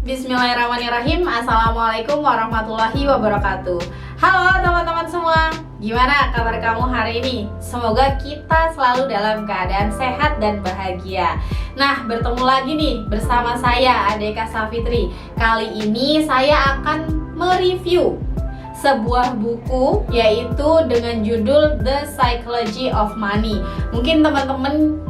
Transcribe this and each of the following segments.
Bismillahirrahmanirrahim. Assalamualaikum warahmatullahi wabarakatuh. Halo teman-teman semua, gimana kabar kamu hari ini? Semoga kita selalu dalam keadaan sehat dan bahagia. Nah, bertemu lagi nih bersama saya Adeka Safitri. Kali ini saya akan mereview sebuah buku, yaitu dengan judul The Psychology of Money. Mungkin teman-teman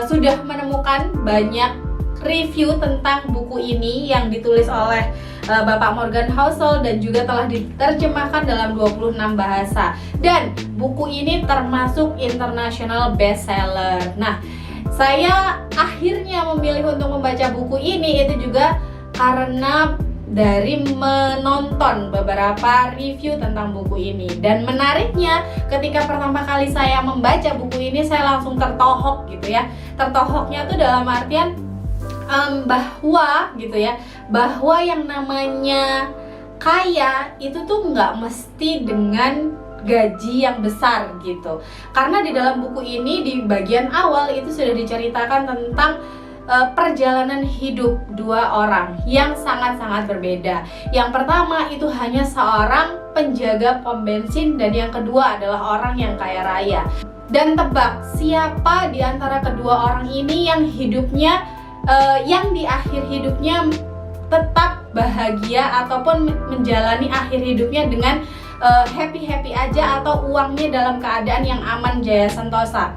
sudah menemukan banyak review tentang buku ini yang ditulis oleh Bapak Morgan Housel dan juga telah diterjemahkan dalam 26 bahasa. Dan buku ini termasuk international bestseller. Nah, saya akhirnya memilih untuk membaca buku ini itu juga karena dari menonton beberapa review tentang buku ini. Dan menariknya, ketika pertama kali saya membaca buku ini, saya langsung tertohok gitu ya. Tertohoknya tuh dalam artian bahwa yang namanya kaya itu tuh nggak mesti dengan gaji yang besar gitu. Karena di dalam buku ini di bagian awal itu sudah diceritakan tentang perjalanan hidup dua orang yang sangat-sangat berbeda. Yang pertama itu hanya seorang penjaga pom bensin, dan yang kedua adalah orang yang kaya raya. Dan tebak siapa di antara kedua orang ini yang hidupnya yang di akhir hidupnya tetap bahagia ataupun menjalani akhir hidupnya dengan happy-happy aja, atau uangnya dalam keadaan yang aman jaya sentosa.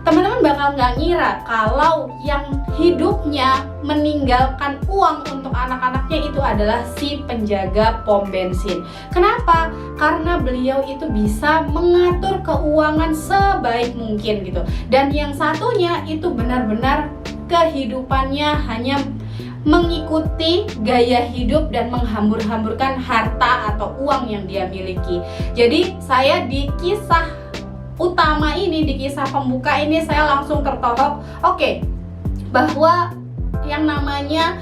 Teman-teman bakal nggak ngira kalau yang hidupnya meninggalkan uang untuk anak-anaknya itu adalah si penjaga pom bensin. Kenapa? Karena beliau itu bisa mengatur keuangan sebaik mungkin gitu. Dan yang satunya itu benar-benar kehidupannya hanya mengikuti gaya hidup dan menghambur-hamburkan harta atau uang yang dia miliki. Jadi saya di kisah utama ini, di kisah pembuka ini, saya langsung tertohok, bahwa yang namanya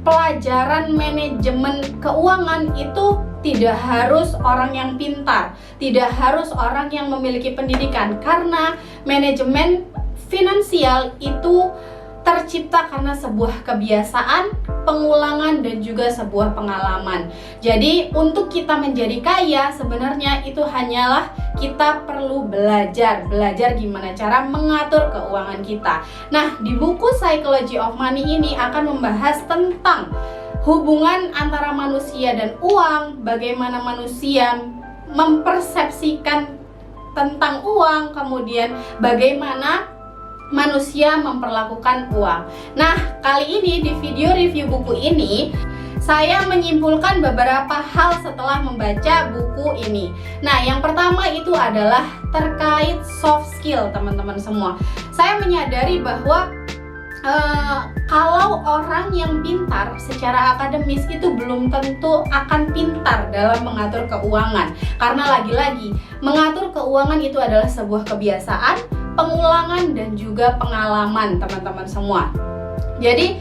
pelajaran manajemen keuangan itu tidak harus orang yang pintar, tidak harus orang yang memiliki pendidikan, karena manajemen finansial itu tercipta karena sebuah kebiasaan, pengulangan, dan juga sebuah pengalaman. Jadi untuk kita menjadi kaya sebenarnya itu hanyalah kita perlu belajar gimana cara mengatur keuangan kita. Nah, di buku Psychology of Money ini akan membahas tentang hubungan antara manusia dan uang, bagaimana manusia mempersepsikan tentang uang, kemudian bagaimana manusia memperlakukan uang. Nah, kali ini di video review buku ini saya menyimpulkan beberapa hal setelah membaca buku ini. Nah, yang pertama itu adalah terkait soft skill, teman-teman semua. Saya menyadari bahwa kalau orang yang pintar secara akademis itu belum tentu akan pintar dalam mengatur keuangan. Karena lagi-lagi, mengatur keuangan itu adalah sebuah kebiasaan, pengulangan, dan juga pengalaman, teman-teman semua. Jadi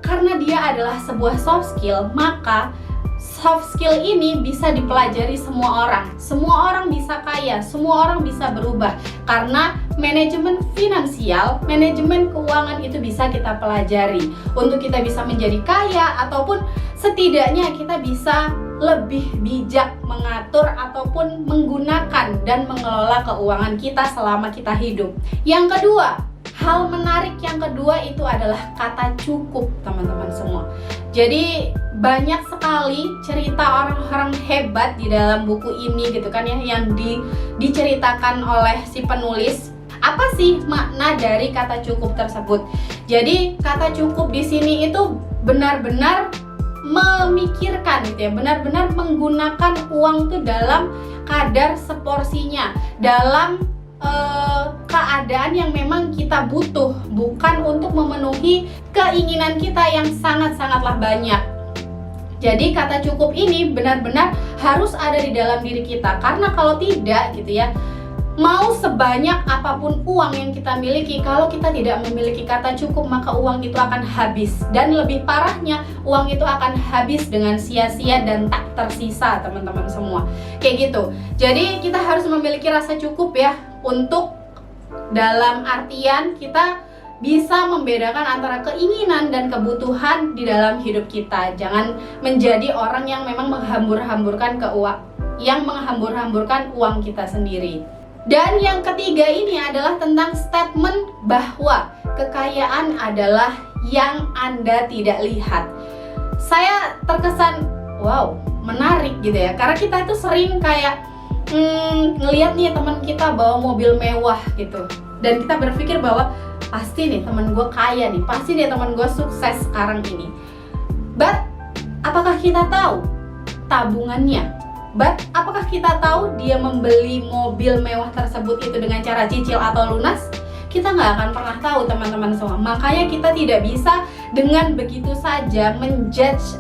karena dia adalah sebuah soft skill, maka soft skill ini bisa dipelajari semua orang. Semua orang bisa kaya, semua orang bisa berubah. Karena manajemen finansial, manajemen keuangan itu bisa kita pelajari untuk kita bisa menjadi kaya, ataupun setidaknya kita bisa lebih bijak mengatur ataupun menggunakan dan mengelola keuangan kita selama kita hidup. Yang kedua, hal menarik yang kedua itu adalah kata cukup, teman-teman semua. Jadi banyak sekali cerita orang-orang hebat di dalam buku ini gitu kan ya, yang diceritakan oleh si penulis. Apa sih makna dari kata cukup tersebut? Jadi kata cukup di sini itu benar-benar memikirkan gitu ya, benar-benar menggunakan uang itu dalam kadar seporsinya, dalam keadaan yang memang kita butuh, bukan untuk memenuhi keinginan kita yang sangat-sangatlah banyak. Jadi kata cukup ini benar-benar harus ada di dalam diri kita, karena kalau tidak gitu ya, mau sebanyak apapun uang yang kita miliki, kalau kita tidak memiliki kata cukup, maka uang itu akan habis. Dan lebih parahnya, uang itu akan habis dengan sia-sia dan tak tersisa, teman-teman semua. Kayak gitu. Jadi kita harus memiliki rasa cukup ya, untuk dalam artian kita bisa membedakan antara keinginan dan kebutuhan di dalam hidup kita. Jangan menjadi orang yang memang menghambur-hamburkan uang kita sendiri. Dan yang ketiga ini adalah tentang statement bahwa kekayaan adalah yang Anda tidak lihat. Saya terkesan, wow, menarik gitu ya, karena kita itu sering kayak ngelihat nih teman kita bawa mobil mewah gitu, dan kita berpikir bahwa pasti nih teman gue kaya nih, pasti nih teman gue sukses sekarang ini. But apakah kita tahu tabungannya? But apakah kita tahu dia membeli mobil mewah tersebut itu dengan cara cicil atau lunas? Kita nggak akan pernah tahu, teman-teman semua. Makanya kita tidak bisa dengan begitu saja menjudge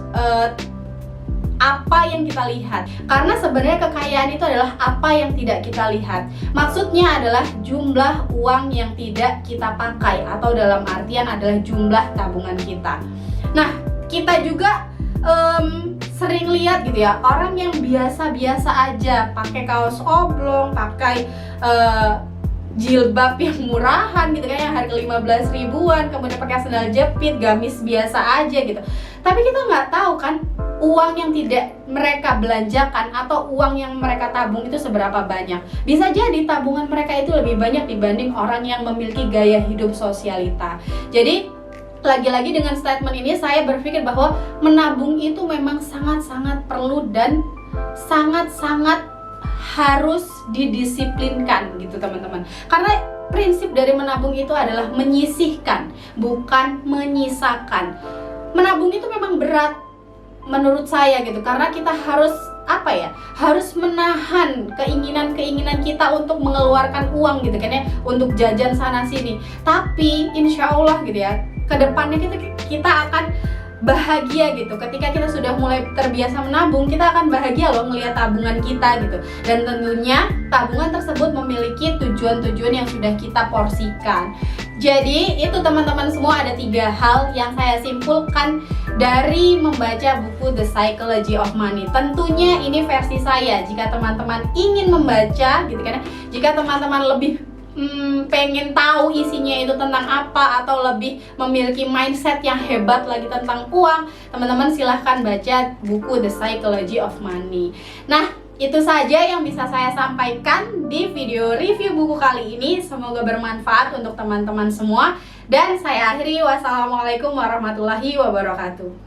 apa yang kita lihat, karena sebenarnya kekayaan itu adalah apa yang tidak kita lihat. Maksudnya adalah jumlah uang yang tidak kita pakai, atau dalam artian adalah jumlah tabungan kita. Nah, kita juga sering lihat gitu ya, orang yang biasa-biasa aja pakai kaos oblong, pakai jilbab yang murahan gitu kan, yang harga 15 ribuan, kemudian pakai sandal jepit, gamis biasa aja gitu. Tapi kita nggak tahu kan uang yang tidak mereka belanjakan atau uang yang mereka tabung itu seberapa banyak. Bisa jadi tabungan mereka itu lebih banyak dibanding orang yang memiliki gaya hidup sosialita. Jadi lagi-lagi dengan statement ini saya berpikir bahwa menabung itu memang sangat-sangat perlu dan sangat-sangat harus didisiplinkan gitu teman-teman. Karena prinsip dari menabung itu adalah menyisihkan, bukan menyisakan. Menabung itu memang berat menurut saya gitu, karena kita harus harus menahan keinginan-keinginan kita untuk mengeluarkan uang gitu kan ya, untuk jajan sana sini. Tapi insya Allah gitu ya, kedepannya kita akan bahagia gitu. Ketika kita sudah mulai terbiasa menabung, kita akan bahagia loh ngelihat tabungan kita gitu. Dan tentunya tabungan tersebut memiliki tujuan-tujuan yang sudah kita porsikan. Jadi itu teman-teman semua, ada 3 hal yang saya simpulkan dari membaca buku The Psychology of Money. Tentunya ini versi saya. Jika teman-teman ingin membaca gitu kan, jika teman-teman lebih pengen tahu isinya itu tentang apa, atau lebih memiliki mindset yang hebat lagi tentang uang, teman-teman silahkan baca buku The Psychology of Money. Nah, itu saja yang bisa saya sampaikan di video review buku kali ini. Semoga bermanfaat untuk teman-teman semua. Dan saya akhiri, wassalamualaikum warahmatullahi wabarakatuh.